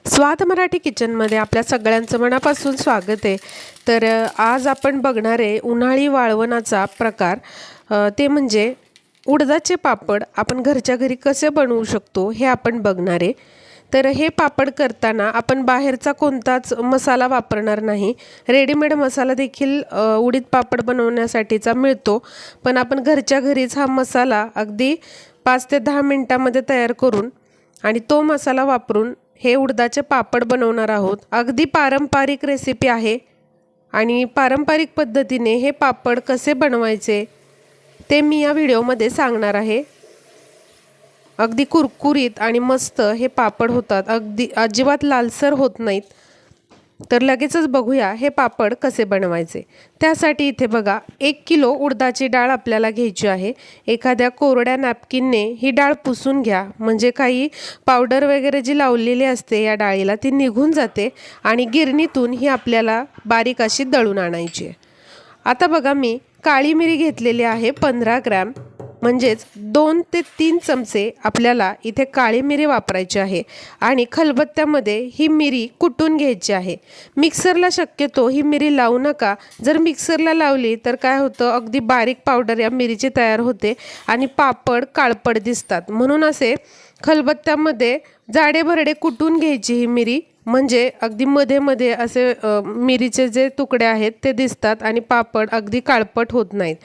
स्वाद मराठी किचनमध्ये आपल्या सगळ्यांचं मनापासून स्वागत आहे। तर आज आपण बघणार आहे उन्हाळी वाळवणाचा प्रकार, ते म्हणजे उडदाचे पापड आपण घरच्या घरी कसे बनवू शकतो हे आपण बघणार आहे। तर हे पापड करताना आपण बाहेरचा कोणताच मसाला वापरणार नाही। रेडीमेड मसाला देखील उडीद पापड बनवण्यासाठीचा मिळतो, पण आपण घरच्या घरीच हा मसाला अगदी 5 ते 10 मिनिटांमध्ये तयार करून आणि तो मसाला वापरून हे उडदाचे पापड बनवणार आहोत। अगदी पारंपरिक रेसिपी आहे आणि पारंपरिक पद्धतीने हे पापड कसे बनवायचे ते मी या व्हिडिओमध्ये सांगणार आहे। अगदी कुरकुरीत आणि मस्त हे पापड होतात, अगदी अजिबात लालसर होत नाहीत। तर लगेचच बघूया हे पापड कसे बनवायचे। त्यासाठी इथे बघा 1 किलो उडदाची डाळ आपल्याला घ्यायची आहे। एखाद्या कोरड्या नॅपकिनने ही डाळ पुसून घ्या, म्हणजे काही पावडर वगैरे जी लावलेली असते या डाळीला ती निघून जाते आणि गिरणीतून ही आपल्याला बारीक अशी दळून आणायची आहे। आता बघा मी काळी मिरी घेतलेली आहे 15 ग्रॅम, म्हणजेच 2 ते 3 चमचे आपल्याला इथे काळी मिरी वापरायची आहे आणि खलबत्त्यामध्ये ही मिरी कुटून घ्यायची आहे। मिक्सरला शक्यतो ही मिरी लावू नका, जर मिक्सरला लावली तर काय होतं, अगदी बारीक पावडर या मिरीची तयार होते आणि पापड काळपट दिसतात। म्हणून असे खलबत्त्यामध्ये जाडे भरडे कुटून घ्यायची ही मिरी, म्हणजे अगदी मध्ये मध्ये असे मिरीचे जे तुकडे आहेत ते दिसतात आणि पापड अगदी काळपट होत नाहीत।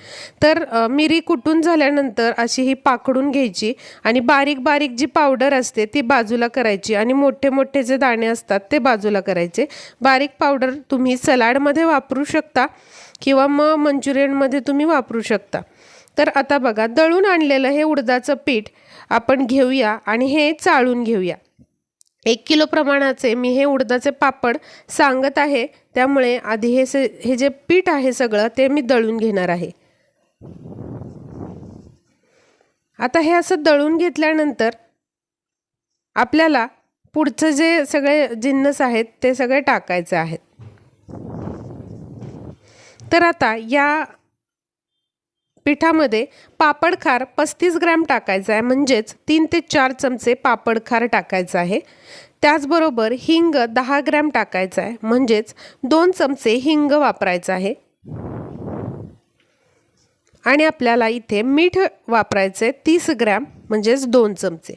तर मिरी कुटून झाल्यानंतर अशी ही पाकडून घ्यायची आणि बारीक बारीक जी पावडर असते ती बाजूला करायची आणि मोठे मोठे जे दाणे असतात ते बाजूला करायचे। बारीक पावडर तुम्ही सलाडमध्ये वापरू शकता किंवा मग मंचुरियनमध्ये तुम्ही वापरू शकता। तर आता बघा दळून आणलेलं हे उडदाचं पीठ आपण घेऊया आणि हे चाळून घेऊया। 1 किलो प्रमाणाचे मी हे उडदाचे पापड सांगत आहे, त्यामुळे आधी हे जे पीठ आहे सगळं ते मी दळून घेणार आहे। आता हे असं दळून घेतल्यानंतर आपल्याला पुढचं जे सगळे जिन्नस आहेत ते सगळे टाकायचे आहेत। तर आता या पिठामध्ये पापड खार 35 ग्रॅम टाकायचा आहे, म्हणजेच 3 ते 4 चमचे पापड खार टाकायचं आहे। त्याचबरोबर हिंग 10 ग्रॅम टाकायचा आहे, म्हणजेच 2 चमचे हिंग वापरायचं आहे। आणि आपल्याला इथे मीठ वापरायचे 30 ग्रॅम, म्हणजेच 2 चमचे।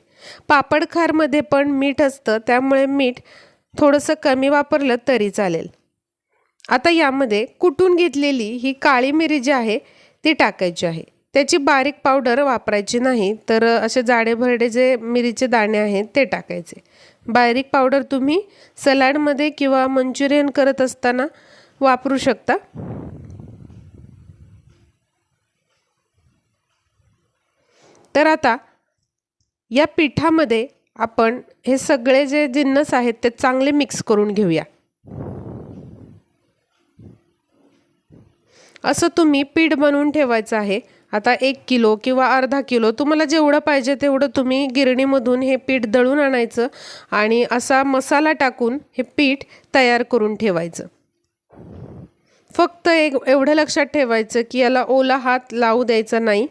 पापड खारमध्ये पण मीठ असतं, त्यामुळे मीठ थोडंसं कमी वापरलं तरी चालेल। आता यामध्ये कुटून घेतलेली ही काळी मिरी जी आहे ती टाकायची आहे। त्याची बारीक पावडर वापरायची नाही, तर असे जाडे भरडे जे मिरीचे दाणे आहेत ते टाकायचे। बारीक पावडर तुम्ही सलाडमध्ये किंवा मंचुरियन करत असताना वापरू शकता। तर आता या पिठामध्ये आपण हे सगळे जे जिन्नस आहेत ते चांगले मिक्स करून घेऊया। असं तुम्ही पीठ बनवून ठेवायचं आहे। आता 1 किलो किंवा अर्धा किलो तुम्हाला जेवढं पाहिजे तेवढं तुम्ही गिरणीमधून हे पीठ दळून आणायचं आणि असा मसाला टाकून हे पीठ तयार करून ठेवायचं। फक्त एवढं लक्षात ठेवायचं की याला ओला हात लावू द्यायचा नाही।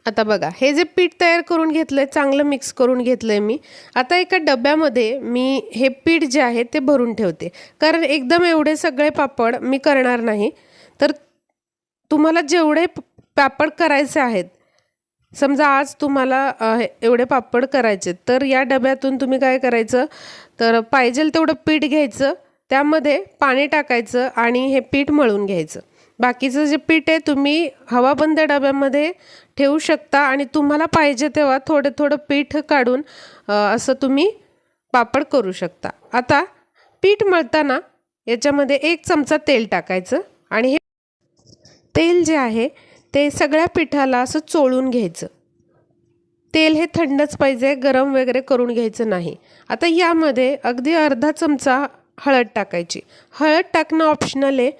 आता बघा हे जे पीठ तयार करून घेतलंय चांगलं मिक्स करून घेतलंय मी। आता एका डब्यामध्ये मी हे पीठ जे आहे ते भरून ठेवते, कारण एकदम एवढे सगळे पापड मी करणार नाही। तर तुम्हाला जेवढे पापड करायचे आहेत, समजा आज तुम्हाला एवढे पापड करायचे, तर या डब्यातून तुम्ही काय करायचं, तर पाहिजेल तेवढं पीठ घ्यायचं, त्यामध्ये पाणी टाकायचं आणि हे पीठ मळून घ्यायचं। बाकीचं जे पीठ आहे तुम्ही हवाबंद डब्यामध्ये ठेवू शकता आणि तुम्हाला पाहिजे तेव्हा थोडं थोडं पीठ काढून असं तुम्ही पापड करू शकता। आता पीठ मळताना याच्यामध्ये 1 चमचा तेल टाकायचं आणि हे तेल जे आहे ते सगळ्या पिठाला असं चोळून घ्यायचं। तेल हे थंडच पाहिजे, गरम वगैरे करून घ्यायचं नाही। आता यामध्ये अगदी अर्धा चमचा हळद टाकायची। हळद टाकणं ऑप्शनल आहे,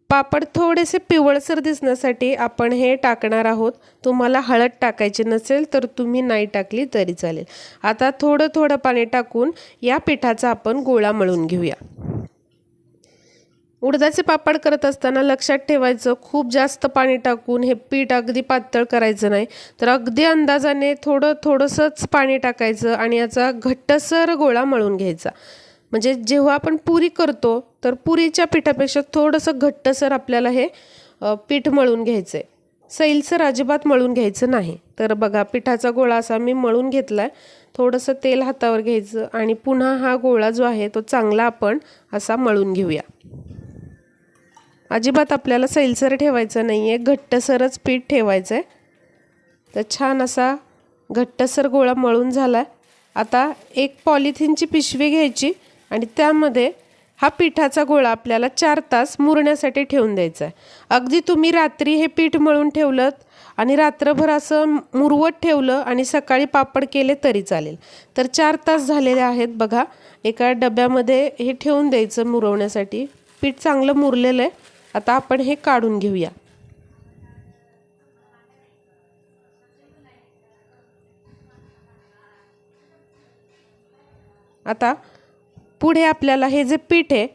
पापड थोडेसे पिवळसर दिसण्यासाठी आपण हे टाकणार आहोत। तुम्हाला हळद टाकायची नसेल तर तुम्ही नाही टाकली तरी चालेल। आता थोडं थोडं पाणी टाकून या पिठाचा आपण गोळा मळून घेऊया। उडदाचे पापड करत असताना लक्षात ठेवायचं, खूप जास्त पाणी टाकून हे पीठ अगदी पातळ करायचं नाही, तर अगदी अंदाजाने थोडंसंच पाणी टाकायचं आणि याचा घट्टसर गोळा मळून घ्यायचा. म्हणजे जेव्हा आपण पुरी करतो तर पुरीच्या पिठापेक्षा थोडंसं घट्टसर आपल्याला हे पीठ मळून घ्यायचं आहे. सैलसर अजिबात मळून घ्यायचं नाही. तर बघा, पिठाचा गोळा असा मी मळून घेतला आहे. थोडंसं तेल हातावर घ्यायचं आणि पुन्हा हा गोळा जो आहे तो चांगला आपण असा मळून घेऊया. अजिबात आपल्याला सैलसर ठेवायचं नाही आहे, घट्टसरच पीठ ठेवायचं आहे. तर छान असा घट्टसर गोळा मळून झाला आहे. आता एक पॉलिथिनची पिशवी घ्यायची आणि त्यामध्ये हा पिठाचा गोळा आपल्याला 4 तास मुरण्यासाठी ठेवून द्यायचा आहे. अगदी तुम्ही रात्री हे पीठ मळून ठेवलं आणि रात्रभर असं मुरवत ठेवलं आणि सकाळी पापड केले तरी चालेल. तर 4 तास झालेले आहेत बघा. एका डब्यामध्ये हे ठेवून द्यायचं मुरवण्यासाठी. पीठ चांगलं मुरलेलं आहे. आता आपण हे काढून घेऊया. आता पुढे आपल्याला हे जे पीठ आहे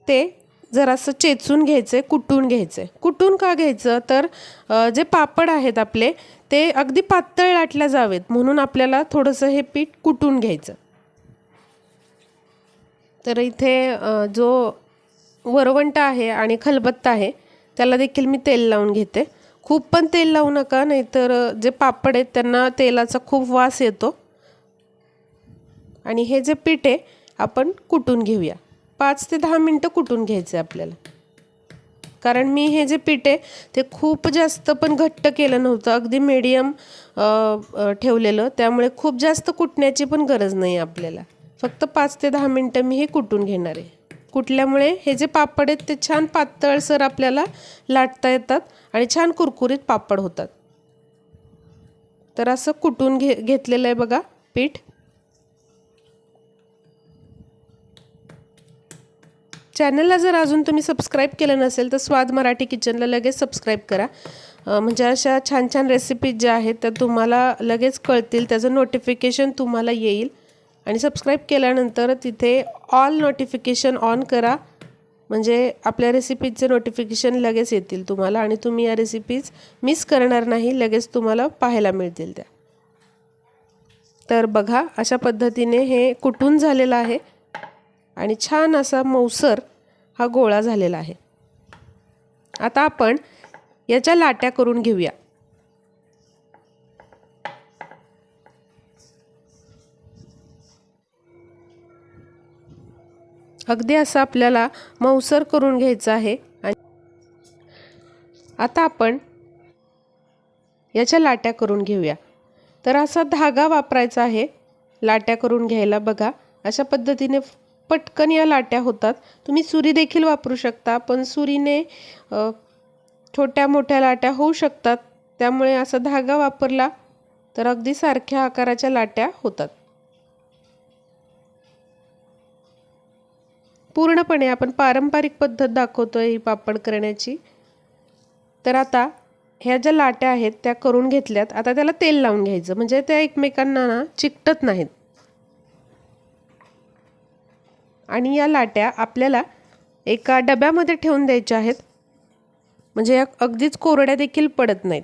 ते जरासं चेचून घ्यायचं आहे, कुटून घ्यायचं आहे. कुटून का घ्यायचं, तर जे पापड आहेत आपले ते अगदी पातळ लाटल्या जावेत म्हणून आपल्याला थोडंसं हे पीठ कुटून घ्यायचं. तर इथे जो वरवंटा आहे आणि खलबत्ता आहे त्याला देखील मी तेल लावून घेते. खूप पण तेल लावू नका, नाहीतर जे पापड आहेत त्यांना तेलाचा खूप वास येतो. आणि हे जे पीठ आहे आपण कुटून घेऊया. 5 ते 10 मिनटं कुटून घ्यायचं आहे आपल्याला. कारण मी हे जे पीठ आहे ते खूप जास्त पण घट्ट केलं नव्हतं, अगदी मीडियम ठेवलेलं. त्यामुळे खूप जास्त कुटण्याची पण गरज नाही आपल्याला. फक्त 5 ते 10 मिनटं मी हे कुटून घेणार आहे. कुटल्यामुळे हे जे पापड आहेत ते छान पातळसर आपल्याला लाटता येतात आणि छान कुरकुरीत पापड होतात. तर असं कुटून घेतलेलं आहे बघा पीठ. चॅनलला जर अजून तुम्ही सबस्क्राईब केलं नसेल तर स्वाद मराठी किचनला लगेच सबस्क्राईब करा. म्हणजे अशा छान छान रेसिपीज ज्या आहेत त्या तुम्हाला लगेच कळतील, त्याचं नोटिफिकेशन तुम्हाला येईल. आणि सबस्क्राईब केल्यानंतर तिथे ऑल नोटिफिकेशन ऑन करा, म्हणजे आपल्या रेसिपीजचे नोटिफिकेशन लगेच येतील तुम्हाला आणि तुम्ही या रेसिपीज मिस करणार नाही, लगेच तुम्हाला पाहायला मिळतील त्या. तर बघा, अशा पद्धतीने हे कुटून झालेलं आहे आणि छान असा मऊसर हा गोळा झालेला आहे. आता आपण याच्या लाट्या करून घेऊया. अगदी असं आपल्याला मऊसर करून घ्यायचं आहे. आता आपण याच्या लाट्या करून घेऊया. तर असा धागा वापरायचा आहे लाट्या करून घ्यायला. बघा, अशा पद्धतीने पटकन या लाट्या होतात. तुम्ही सुरी देखील वापरू शकता, पण सुरीने छोट्या मोठ्या लाट्या होऊ शकतात. त्यामुळे असा धागा वापरला तर अगदी सारख्या आकाराच्या लाट्या होतात. पूर्णपणे आपण पारंपरिक पद्धत दाखवतोय ही पापड करण्याची. तर आता ह्या ज्या लाट्या आहेत त्या करून घेतल्यात. आता त्याला तेल लावून घ्यायचं, म्हणजे त्या एकमेकांना ना चिकटत नाहीत. आणि या लाट्या आपल्याला एका डब्यामध्ये ठेवून द्यायच्या आहेत, म्हणजे या अगदीच कोरड्या देखील पडत नाहीत.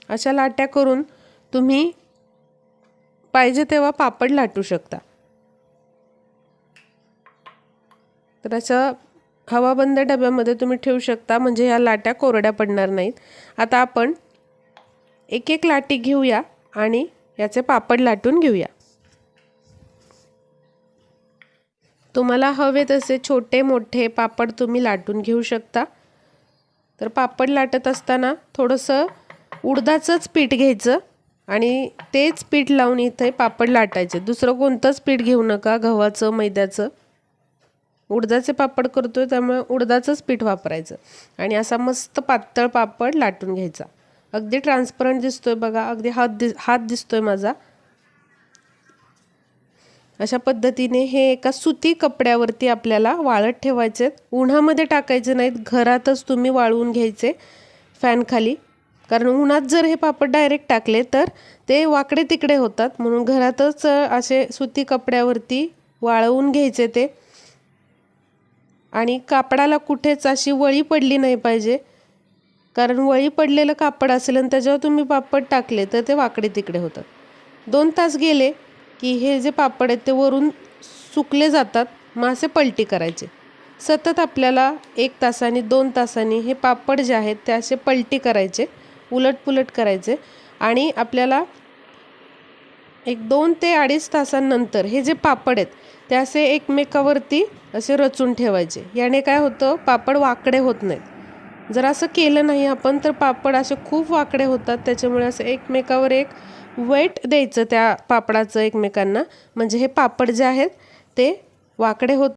अशा लाट्या करून तुम्ही पाहिजे तेव्हा पापड लाटू शकता. तर अशा हवाबंद डब्यामध्ये तुम्ही ठेवू शकता, म्हणजे ह्या लाट्या कोरड्या पडणार नाहीत. आता आपण एक एक लाटी घेऊया आणि याचे पापड लाटून घेऊया. तुम्हाला हवे तसे छोटे मोठे पापड तुम्ही लाटून घेऊ शकता. तर पापड लाटत असताना थोडंसं उडदाचंच पीठ घ्यायचं आणि तेच पीठ लावून इथे पापड लाटायचे. दुसरं कोणतंच पीठ घेऊ नका, गव्हाचं मैद्याचं. उडदाचे पापड करतोय त्यामुळे उडदाचंच पीठ वापरायचं आणि असा मस्त पातळ पापड लाटून घ्यायचा. अगदी ट्रान्सपरंट दिसतोय बघा, अगदी हात दिसतोय माझा. अशा पद्धतीने हे एका सुती कपड्यावरती आपल्याला वाळत ठेवायचे. उन्हामध्ये टाकायचे नाहीत, घरातच तुम्ही वाळवून घ्यायचे फॅनखाली. कारण उन्हात जर हे पापड डायरेक्ट टाकले तर ते वाकडे तिकडे होतात, म्हणून घरातच असे सुती कपड्यावरती वाळवून घ्यायचे ते, आणि कापडाला कुठेच अशी वळी पडली नाही पाहिजे, कारण वळी पडलेलं कापड असेल आणि त्याच्यावर तुम्ही पापड टाकले तर ते वाकडे तिकडे होतात. 2 तास गेले की हे जे पापड आहेत ते वरून सुकले जातात. मग असे पलटी करायचे. सतत आपल्याला 1 तासाने 2 तासांनी हे पापड जे आहेत ते असे पलटी करायचे, उलटपुलट करायचे. आणि आपल्याला एक 2 ते 2.5 तासांनंतर हे जे पापड आहेत ते असे एकमेकावरती असे रचून ठेवायचे. याने काय होतं, पापड वाकडे होत नाहीत. जर असं केलं नाही आपण तर पापड असे खूप वाकडे होतात. त्याच्यामुळे असं एकमेकावर एक वेट द्यायचं त्या पापडाचं एकमेकांना, म्हणजे हे पापड जे आहेत ते वाकडे होत